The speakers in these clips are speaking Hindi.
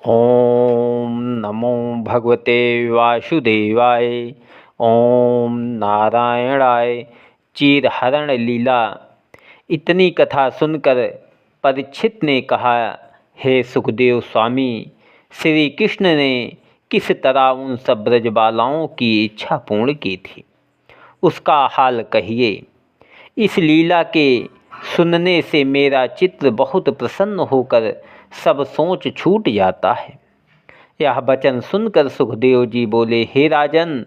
ओम नमो भगवते वासुदेवाय। ओम नारायणाय। चीरहरण लीला। इतनी कथा सुनकर परीक्षित ने कहा, हे सुखदेव स्वामी, श्री कृष्ण ने किस तरह उन सब ब्रजबालाओं की इच्छा पूर्ण की थी, उसका हाल कहिए। इस लीला के सुनने से मेरा चित्त बहुत प्रसन्न होकर सब सोच छूट जाता है। यह वचन सुनकर सुखदेव जी बोले, हे राजन,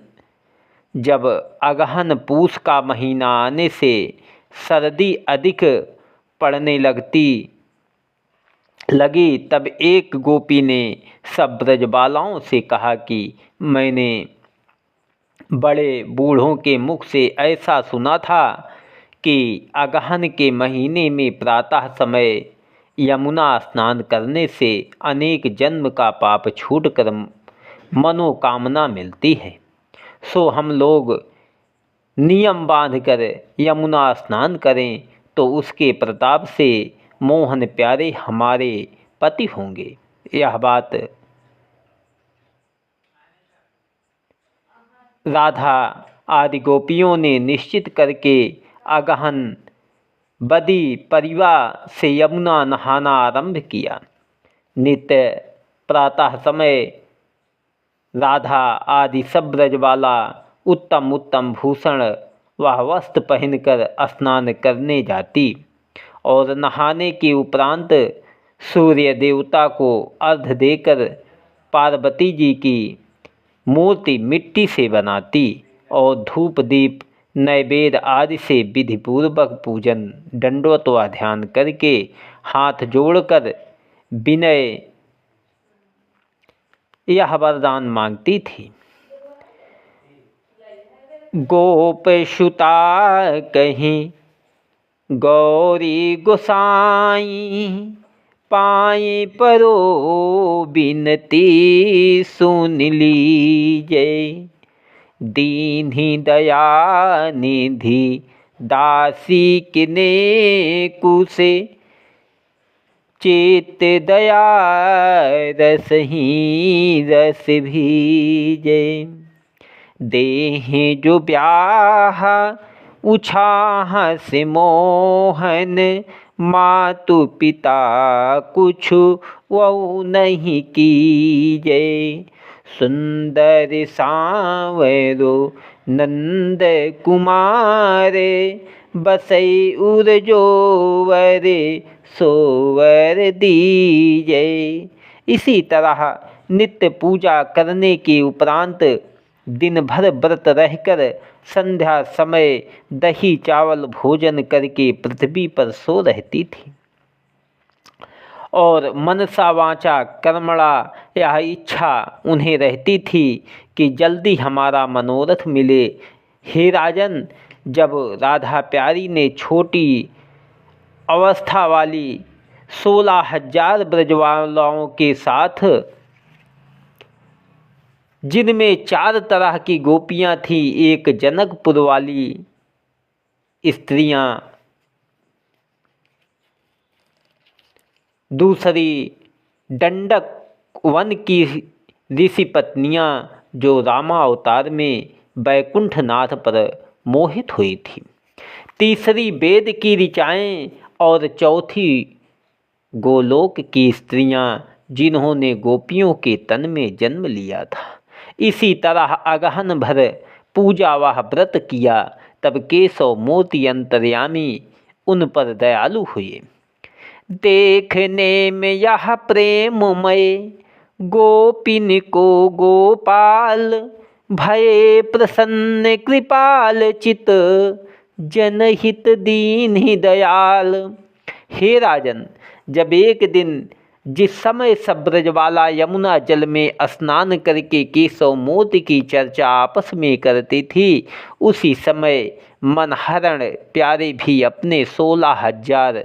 जब अगहन पूस का महीना आने से सर्दी अधिक पड़ने लगी तब एक गोपी ने सब ब्रजबालाओं से कहा कि मैंने बड़े बूढ़ों के मुख से ऐसा सुना था कि अगहन के महीने में प्रातः समय यमुना स्नान करने से अनेक जन्म का पाप छूटकर मनोकामना मिलती है। सो हम लोग नियम बांधकर यमुना स्नान करें तो उसके प्रताप से मोहन प्यारे हमारे पति होंगे। यह बात राधा आदि गोपियों ने निश्चित करके अगहन बदी परिवार से यमुना नहाना आरंभ किया। नित्य प्रातः समय राधा आदि सब ब्रजबाला उत्तम उत्तम भूषण व वस्त्र पहनकर स्नान करने जाती और नहाने के उपरांत सूर्य देवता को अर्घ्य देकर पार्वती जी की मूर्ति मिट्टी से बनाती और धूप दीप नैवेद्य आदि से विधिपूर्वक पूजन दंडवत व ध्यान करके हाथ जोड़कर विनय यह वरदान मांगती थी। गोप सुता कहीं गौरी गोसाई, पाए परो बिनती सुन लीजे। दीन्ही दया निधि दासी किने कुसे, चेत दया रस ही रस भीजे। देह जो ब्याह उछाह से मोहन, मातु पिता कुछ वो नहीं कीजे। सुंदर सांवरो नंद कुमारे, बसई उर जोवर सोवर दीजे। इसी तरह नित्य पूजा करने के उपरांत दिन भर व्रत रहकर संध्या समय दही चावल भोजन करके पृथ्वी पर सो रहती थी और मनसा वाचा कर्मणा यह इच्छा उन्हें रहती थी कि जल्दी हमारा मनोरथ मिले। हे राजन, जब राधा प्यारी ने छोटी अवस्था वाली 16,000 ब्रजवालाओं के साथ, जिनमें 4 तरह की गोपियां थीं, एक जनकपुर वाली स्त्रियां, दूसरी दंडक वन की ऋषि पत्नियां जो रामावतार में बैकुंठनाथ पर मोहित हुई थी, तीसरी वेद की ऋचाएँ और चौथी गोलोक की स्त्रियां जिन्होंने गोपियों के तन में जन्म लिया था। इसी तरह अगहन भर पूजा व व्रत किया तब केशव मोती अंतर्यामी उन पर दयालु हुए। देखने में यह प्रेममय गोपिन को गोपाल, भये प्रसन्न कृपाल चित जनहित दीन ही दयाल। हे राजन, जब एक दिन जिस समय सब ब्रजबाला यमुना जल में स्नान करके केशव मोती की चर्चा आपस में करती थी, उसी समय मनहरण प्यारे भी अपने 16,000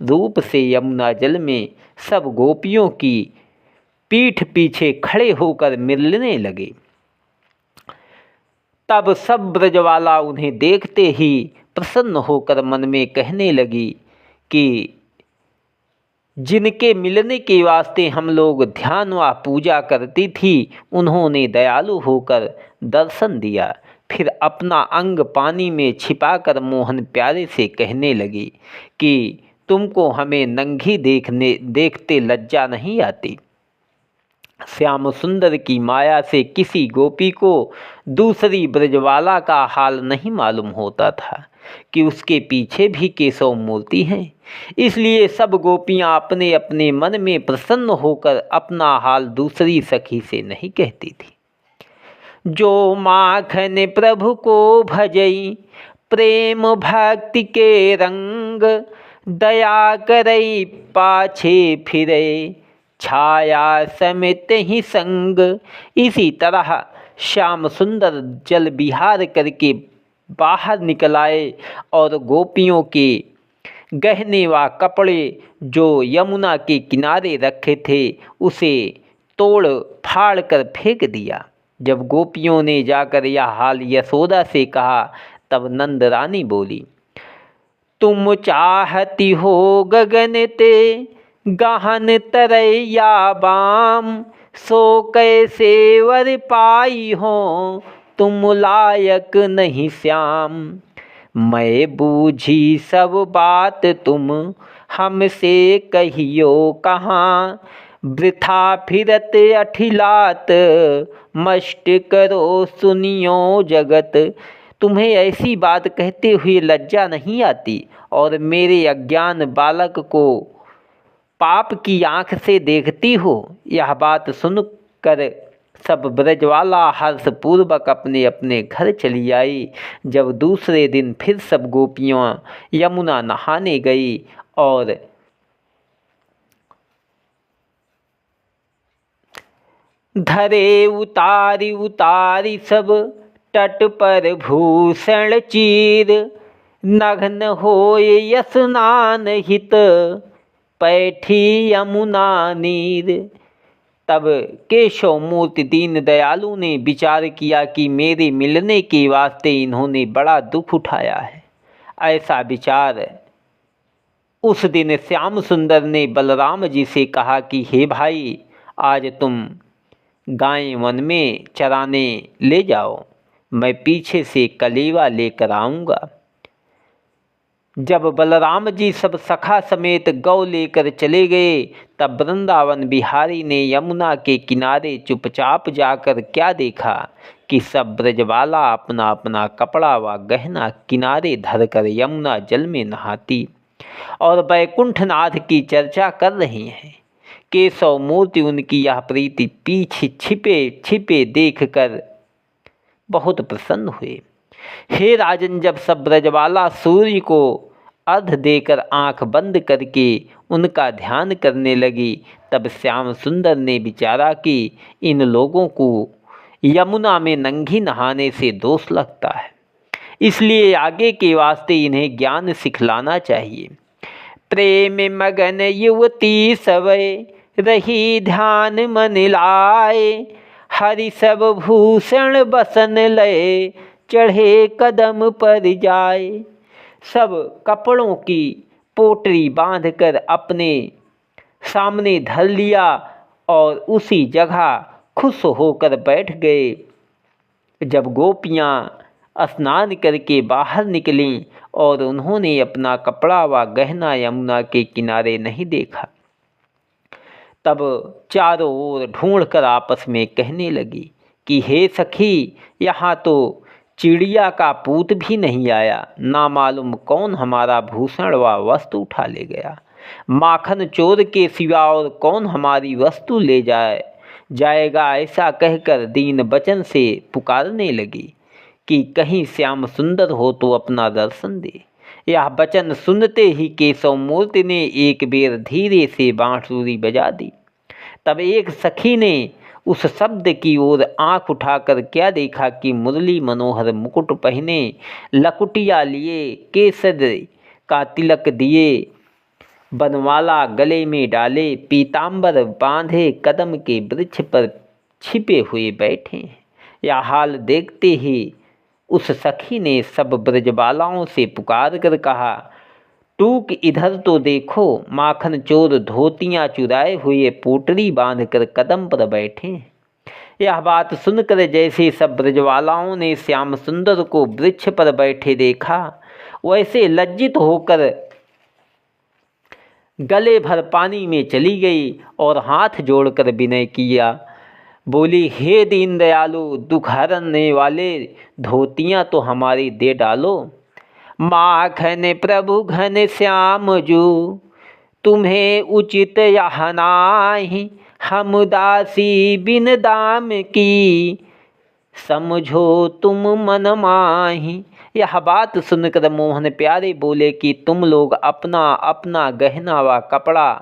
रूप से यमुना जल में सब गोपियों की पीठ पीछे खड़े होकर मिलने लगे। तब सब ब्रजवाला उन्हें देखते ही प्रसन्न होकर मन में कहने लगी कि जिनके मिलने के वास्ते हम लोग ध्यान व पूजा करती थी, उन्होंने दयालु होकर दर्शन दिया। फिर अपना अंग पानी में छिपाकर मोहन प्यारे से कहने लगी कि तुमको हमें नंगी देखते लज्जा नहीं आती। श्याम सुंदर की माया से किसी गोपी को दूसरी ब्रजवाला का हाल नहीं मालूम होता था कि उसके पीछे भी केशव मूर्ति हैं। इसलिए सब गोपियां अपने अपने मन में प्रसन्न होकर अपना हाल दूसरी सखी से नहीं कहती थी। जो माखन प्रभु को भजई, प्रेम भक्ति के रंग, दया करई पाछे फिरे, छाया समित ही संग। इसी तरह श्याम सुंदर जल विहार करके बाहर निकल आए और गोपियों के गहने व कपड़े जो यमुना के किनारे रखे थे उसे तोड़ फाड़ कर फेंक दिया। जब गोपियों ने जाकर यह हाल यशोदा से कहा, तब नंद रानी बोली, तुम चाहती हो गगन ते गहन तरैया बाम, सो कैसे वर पाई हो तुम लायक नहीं श्याम। मैं बूझी सब बात तुम हमसे कहियो कहाँ, वृथा फिरत अठिलात मष्ट करो सुनियो जगत। तुम्हें ऐसी बात कहते हुए लज्जा नहीं आती और मेरे अज्ञान बालक को पाप की आँख से देखती हो। यह बात सुनकर सब ब्रजवाला हर्षपूर्वक अपने अपने घर चली आई। जब दूसरे दिन फिर सब गोपियाँ यमुना नहाने गई और धरे उतारी उतारी सब तट पर भूषण चीर, नग्न होए स्नान हित पैठी यमुना नीर। तब केशव मूर्ति दीन दयालु ने विचार किया कि मेरे मिलने के वास्ते इन्होंने बड़ा दुख उठाया है। ऐसा विचार उस दिन श्याम सुंदर ने बलराम जी से कहा कि हे भाई, आज तुम गाय वन में चराने ले जाओ, मैं पीछे से कलेवा लेकर आऊँगा। जब बलराम जी सब सखा समेत गौ लेकर चले गए, तब वृंदावन बिहारी ने यमुना के किनारे चुपचाप जाकर क्या देखा कि सब ब्रजवाला अपना अपना कपड़ा व गहना किनारे धरकर यमुना जल में नहाती और वैकुंठनाथ की चर्चा कर रही हैं। केशव मूर्ति उनकी यह प्रीति पीछे छिपे छिपे देखकर बहुत प्रसन्न हुए। हे राजन, जब सब ब्रजवाला सूर्य को अर्घ देकर आंख बंद करके उनका ध्यान करने लगी, तब श्याम सुंदर ने विचारा कि इन लोगों को यमुना में नंगी नहाने से दोष लगता है, इसलिए आगे के वास्ते इन्हें ज्ञान सिखलाना चाहिए। प्रेम मगन युवती सवै रही ध्यान मन लाए, हरि सब भूषण बसन लय चढ़े कदम पर जाए। सब कपड़ों की पोटरी बांधकर अपने सामने धर लिया और उसी जगह खुश होकर बैठ गए। जब गोपियाँ स्नान करके बाहर निकलीं और उन्होंने अपना कपड़ा व गहना यमुना के किनारे नहीं देखा, तब चारों ओर ढूंढकर आपस में कहने लगी कि हे सखी, यहाँ तो चिड़िया का पूत भी नहीं आया, ना मालूम कौन हमारा भूषण व वस्तु उठा ले गया। माखन चोर के सिवा और कौन हमारी वस्तु ले जाएगा। ऐसा कहकर दीन वचन से पुकारने लगी कि कहीं श्याम सुंदर हो तो अपना दर्शन दे। यह वचन सुनते ही केशव मूर्ति ने एक बेर धीरे से बांसुरी बजा दी। तब एक सखी ने उस शब्द की ओर आंख उठाकर क्या देखा कि मुरली मनोहर मुकुट पहने, लकुटिया लिए, केसर का तिलक दिए, बनवाला गले में डाले, पीतांबर बांधे कदम के वृक्ष पर छिपे हुए बैठे। यह हाल देखते ही उस सखी ने सब ब्रजबालाओं से पुकार कर कहा, टूक इधर तो देखो, माखन चोर धोतियां चुराए हुए पोटली बांधकर कदम पर बैठे हैं। यह बात सुनकर जैसे सब ब्रजवालाओं ने श्याम सुंदर को वृक्ष पर बैठे देखा, वैसे लज्जित होकर गले भर पानी में चली गई और हाथ जोड़कर विनय किया। बोली, हे दीन दयालु, दुख हरने वाले, धोतियाँ तो हमारी दे डालो। माखन प्रभु घन श्याम जू, तुम्हें उचित यह नाहि, हम दासी बिन दाम की, समझो तुम मन माही। यह बात सुनकर मोहन प्यारे बोले कि तुम लोग अपना अपना गहना व कपड़ा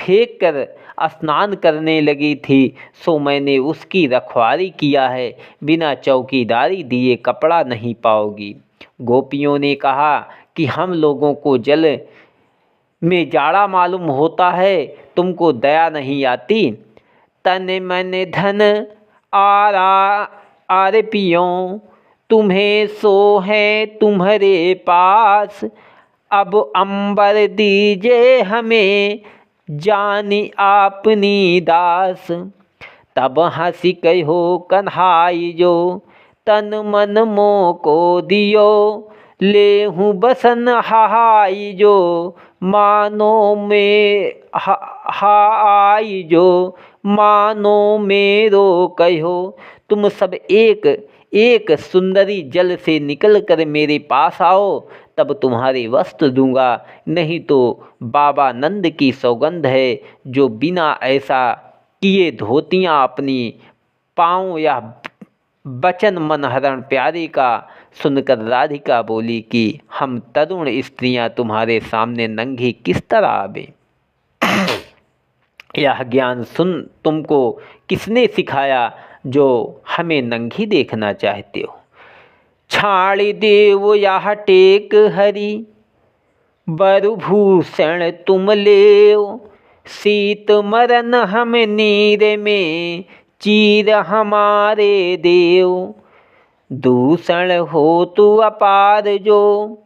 फेंक कर स्नान करने लगी थी, सो मैंने उसकी रखवाली किया है, बिना चौकीदारी दिए कपड़ा नहीं पाओगी। गोपियों ने कहा कि हम लोगों को जल में जाड़ा मालूम होता है, तुमको दया नहीं आती। तन मन धन आरपियों, तुम्हें सो है तुम्हारे पास, अब अंबर दीजे हमें, जानी आपनी दास। तब हंसी कहो कन्हाई जो, तन मन मोह को दियो, ले हूँ बसन हाई जो, मानो में हाई जो, मानो मेरो कहो। तुम सब एक एक सुंदरी जल से निकलकर मेरे पास आओ, तब तुम्हारे वस्त्र दूंगा, नहीं तो बाबा नंद की सौगंध है, जो बिना ऐसा किए धोतियाँ अपनी पाँव या बचन मनहरण प्यारे का सुनकर राधिका बोली कि हम तरुण स्त्रियां तुम्हारे सामने नंगी किस तरह आवे। यह ज्ञान सुन तुमको किसने सिखाया जो हमें नंगी देखना चाहते हो। छाड़ी देव यह टेक हरि, बरुभूषण तुम लेओ, शीत मरन हम नीर में, चीर हमारे देव। दूषण हो तु अपार जो,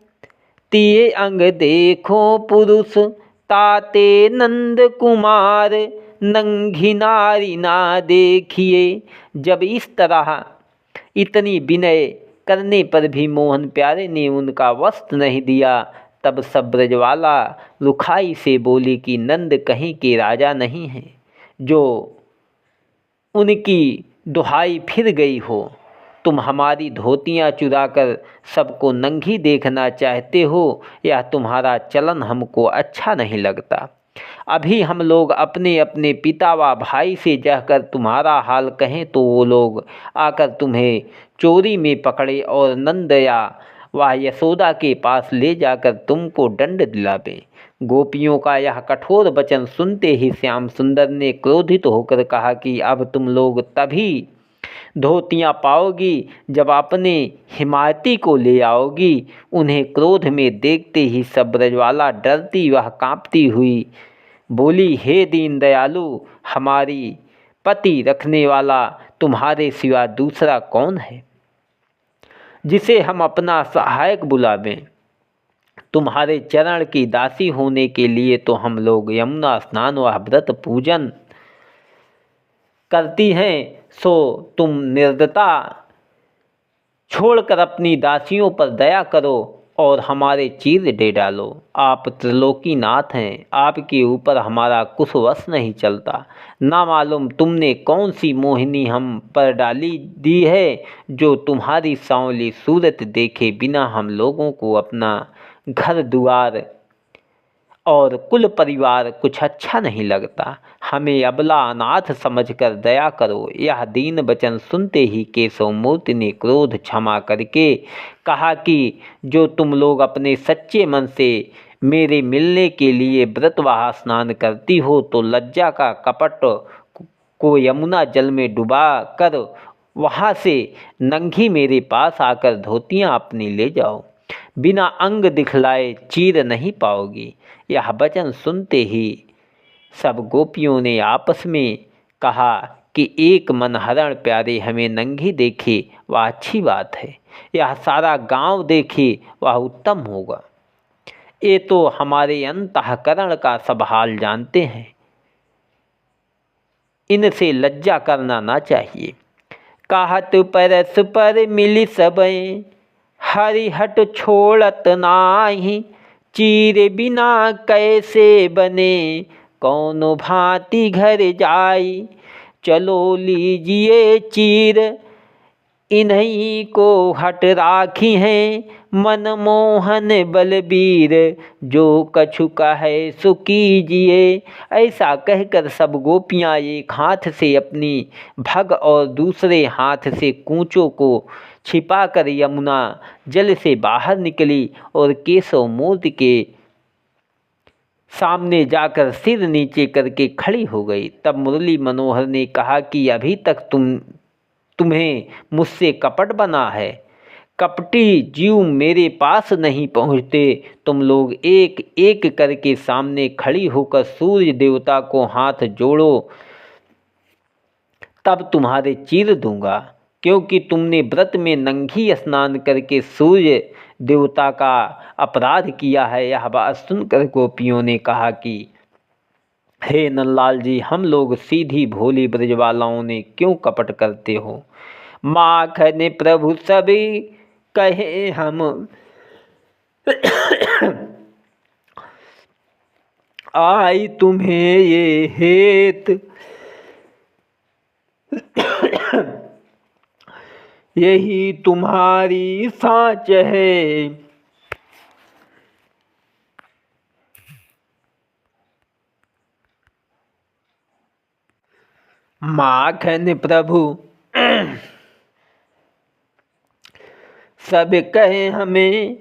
तिये अंग देखो पुरुष, ताते नंद कुमार, नंगी नारी ना देखिए। जब इस तरह इतनी विनय करने पर भी मोहन प्यारे ने उनका वस्त्र नहीं दिया, तब सब ब्रजवाला रुखाई से बोली कि नंद कहीं के राजा नहीं हैं जो उनकी दुहाई फिर गई हो। तुम हमारी धोतियाँ चुराकर सबको नंगी देखना चाहते हो, यह तुम्हारा चलन हमको अच्छा नहीं लगता। अभी हम लोग अपने अपने पिता व भाई से जाकर तुम्हारा हाल कहें तो वो लोग आकर तुम्हें चोरी में पकड़े और नंदया व यशोदा के पास ले जाकर तुमको दंड दिलावे। गोपियों का यह कठोर वचन सुनते ही श्याम सुंदर ने क्रोधित होकर कहा कि अब तुम लोग तभी धोतियाँ पाओगी जब अपने हिमायती को ले आओगी। उन्हें क्रोध में देखते ही सब ब्रजवाला डरती वह कांपती हुई बोली, हे दीन दयालु, हमारी पति रखने वाला तुम्हारे सिवा दूसरा कौन है जिसे हम अपना सहायक बुलावें। तुम्हारे चरण की दासी होने के लिए तो हम लोग यमुना स्नान व व्रत पूजन करती हैं, सो तुम निर्दयता छोड़कर अपनी दासियों पर दया करो और हमारे चीर दे डालो। आप त्रिलोकीनाथ हैं, आपके ऊपर हमारा कुछ वश नहीं चलता। ना मालूम तुमने कौन सी मोहिनी हम पर डाली दी है जो तुम्हारी सांवली सूरत देखे बिना हम लोगों को अपना घर दुआर और कुल परिवार कुछ अच्छा नहीं लगता। हमें अबला अनाथ समझकर दया करो। यह दीन वचन सुनते ही केशव मूर्ति ने क्रोध क्षमा करके कहा कि जो तुम लोग अपने सच्चे मन से मेरे मिलने के लिए व्रतवाह स्नान करती हो, तो लज्जा का कपट को यमुना जल में डुबा कर वहाँ से नंगी मेरे पास आकर धोतियाँ अपनी ले जाओ। बिना अंग दिखलाए चीर नहीं पाओगी। यह वचन सुनते ही सब गोपियों ने आपस में कहा कि एक मनहरण प्यारे हमें नंगी देखे वह अच्छी बात है, यह सारा गांव देखे वह उत्तम होगा। ये तो हमारे अंतःकरण का सब हाल जानते हैं, इनसे लज्जा करना ना चाहिए। कहत परस पर मिली सबय, हरिहट छोड़त नाही। चीर बिना कैसे बने, कौनो भांति घर जाई। चलो लीजिए चीर, इन्हीं को हट राखी हैं। मनमोहन बलबीर, जो कछु कहे सो कीजिए। ऐसा कहकर सब गोपियाँ एक हाथ से अपनी भग और दूसरे हाथ से कूंचों को छिपाकर यमुना जल से बाहर निकली और केशव मूर्ति के सामने जाकर सिर नीचे करके खड़ी हो गई। तब मुरली मनोहर ने कहा कि अभी तक तुम्हें मुझसे कपट बना है। कपटी जीव मेरे पास नहीं पहुँचते। तुम लोग एक एक करके सामने खड़ी होकर सूर्य देवता को हाथ जोड़ो, तब तुम्हारे चीर दूंगा। क्योंकि तुमने व्रत में नंगी स्नान करके सूर्य देवता का अपराध किया है। यह बात सुनकर गोपियों ने कहा कि हे नंदलाल जी, हम लोग सीधी भोली ब्रजवालाओं ने क्यों कपट करते हो। माखन प्रभु सभी कहे हम, आई तुम्हें ये हेत, यही तुम्हारी साँच है। माखन प्रभु सब कहे हमें,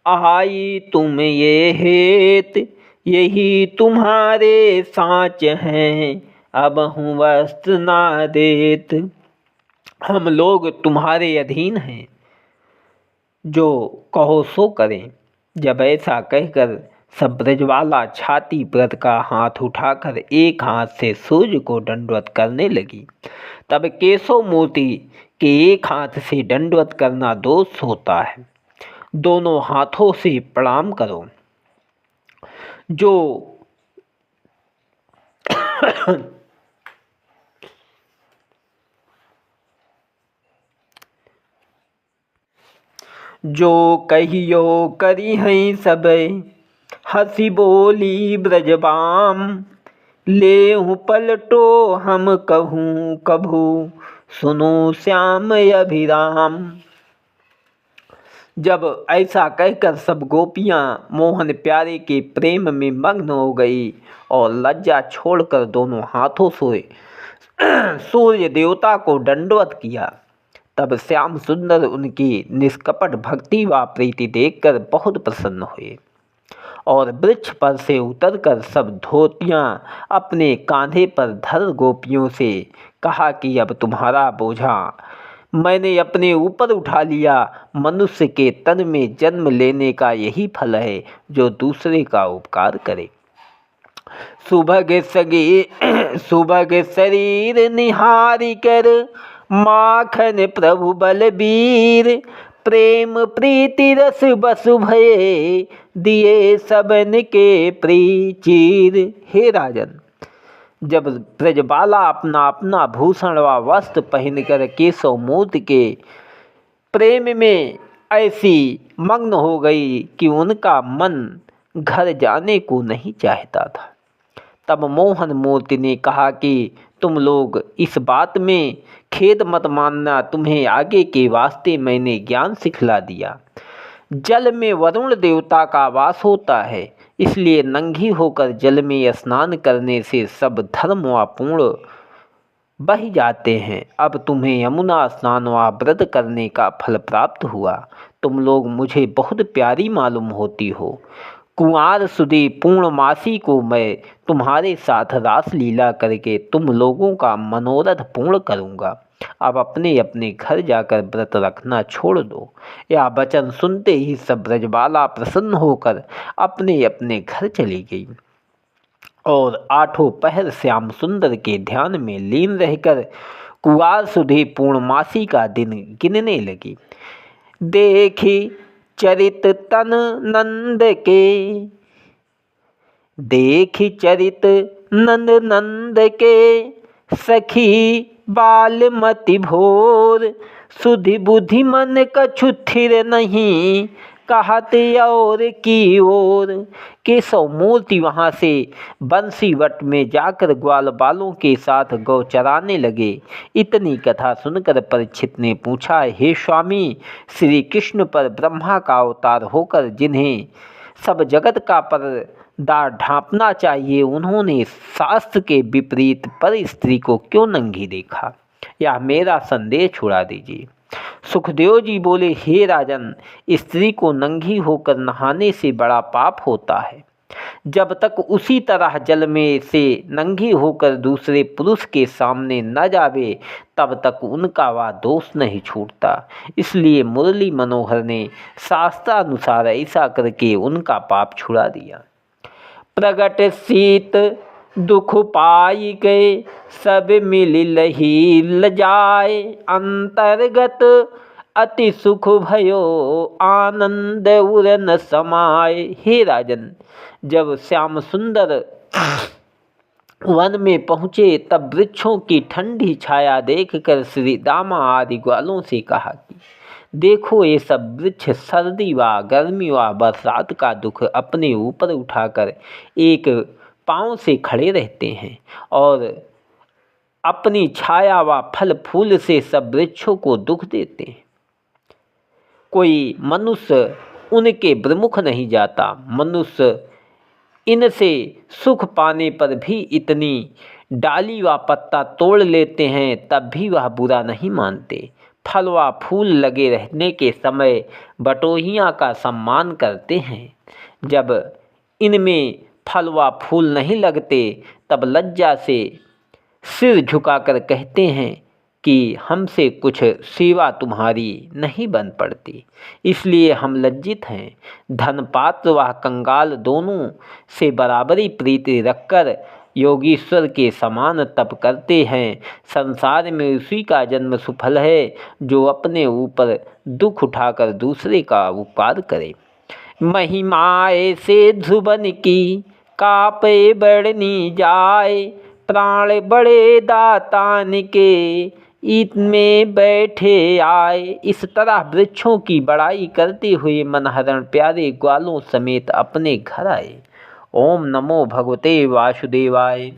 आई तुम ये हेत, यही तुम्हारे साँच हैं। अब हूँ वस्त्र ना देत, हम लोग तुम्हारे अधीन हैं, जो कहो सो करें। जब ऐसा कहकर सब ब्रजवाला छाती पर का हाथ उठाकर एक हाथ से सूर्य को दंडवत करने लगी। तब केशव मूर्ति के एक हाथ से दंडवत करना दोष होता है। दोनों हाथों से प्रणाम करो। जो कहियो करी हैं सबे, हंसी बोली ब्रजबाम। लेहूँ पलटो हम कहूँ कभू, सुनो श्याम अभिराम। जब ऐसा कहकर सब गोपियाँ मोहन प्यारे के प्रेम में मग्न हो गई और लज्जा छोड़कर दोनों हाथों से सूर्य देवता को दंडवत किया, तब श्याम सुंदर उनकी निष्कपट भक्ति व प्रीति देखकर बहुत प्रसन्न हुए और वृक्ष पर से उतरकर सब धोतियाँ अपने कांधे पर धर गोपियों से कहा कि अब तुम्हारा बोझा मैंने अपने ऊपर उठा लिया। मनुष्य के तन में जन्म लेने का यही फल है, जो दूसरे का उपकार करे। सुभग शरीर निहारी कर, माखन प्रभु बलबीर। प्रेम प्रीति रस बसु भये, दिए सबन के प्रीचीर। हे राजन, जब ब्रजबाला अपना अपना भूषण व वस्त्र पहनकर केशव मूर्ति के प्रेम में ऐसी मग्न हो गई कि उनका मन घर जाने को नहीं चाहता था, तब मोहन मूर्ति ने कहा कि तुम लोग इस बात में खेद मत मानना। तुम्हें आगे के वास्ते मैंने ज्ञान सिखला दिया। जल में वरुण देवता का वास होता है, इसलिए नंगी होकर जल में स्नान करने से सब धर्म व पुण्य बह जाते हैं। अब तुम्हें यमुना स्नान व व्रत करने का फल प्राप्त हुआ। तुम लोग मुझे बहुत प्यारी मालूम होती हो। कुंवार सुदी पूर्णमासी को मैं तुम्हारे साथ रास लीला करके तुम लोगों का मनोरथ पूर्ण करूँगा। अब अपने अपने घर जाकर व्रत रखना छोड़ दो। यह वचन सुनते ही सब ब्रजबाला प्रसन्न होकर अपने अपने घर चली गई और आठों पहर श्याम सुंदर के ध्यान में लीन रहकर कुंवार सुधी पूर्णमासी का दिन गिनने लगी। देखी चरित तन नंद के, देखि चरित नंद के, सखी बालमति भोर, सुधि बुद्धि मन कछु थिर नहीं, कहत और की ओर। केशव मूर्ति वहाँ से बंसी वट में जाकर ग्वाल बालों के साथ गौ चराने लगे। इतनी कथा सुनकर परीक्षित ने पूछा, हे स्वामी, श्री कृष्ण पर ब्रह्मा का अवतार होकर जिन्हें सब जगत का पर्दा ढांपना चाहिए, उन्होंने शास्त्र के विपरीत पर स्त्री को क्यों नंगी देखा? यह मेरा संदेह छुड़ा दीजिए। सुखदेव जी बोले, हे राजन, स्त्री को नंगी होकर नहाने से बड़ा पाप होता है। जब तक उसी तरह जल में से नंगी होकर दूसरे पुरुष के सामने न जावे, तब तक उनका वह दोष नहीं छूटता। इसलिए मुरली मनोहर ने शास्त्रानुसार ऐसा करके उनका पाप छुड़ा दिया। प्रगट शीत दुख पाई गए, सब मिल लही लजाए, अंतर्गत अति सुख भयो, आनंद उर न समाए। हे राजन, जब श्याम सुंदर वन में पहुँचे तब वृक्षों की ठंडी छाया देखकर श्री दामा आदि ग्वालों से कहा कि देखो, ये सब वृक्ष सर्दी व गर्मी व बरसात का दुख अपने ऊपर उठाकर एक पांव से खड़े रहते हैं और अपनी छाया व फल फूल से सब वृक्षों को दुख देते हैं। कोई मनुष्य उनके प्रमुख नहीं जाता। मनुष्य इनसे सुख पाने पर भी इतनी डाली व पत्ता तोड़ लेते हैं, तब भी वह बुरा नहीं मानते। फल व फूल लगे रहने के समय बटोहियाँ का सम्मान करते हैं। जब इनमें फल व फूल नहीं लगते, तब लज्जा से सिर झुकाकर कहते हैं कि हमसे कुछ सेवा तुम्हारी नहीं बन पड़ती, इसलिए हम लज्जित हैं। धन पात्र व कंगाल दोनों से बराबरी प्रीति रखकर योगीश्वर के समान तप करते हैं। संसार में उसी का जन्म सुफल है जो अपने ऊपर दुख उठाकर दूसरे का उपकार करे। महिमाए से ध्रुवन की, कापे बढ़नी जाए, प्राण बड़े दातान के, ईद में बैठे आए। इस तरह वृक्षों की बड़ाई करते हुए मनहरण प्यारे ग्वालों समेत अपने घर आए। ओम नमो भगवते वासुदेवाय।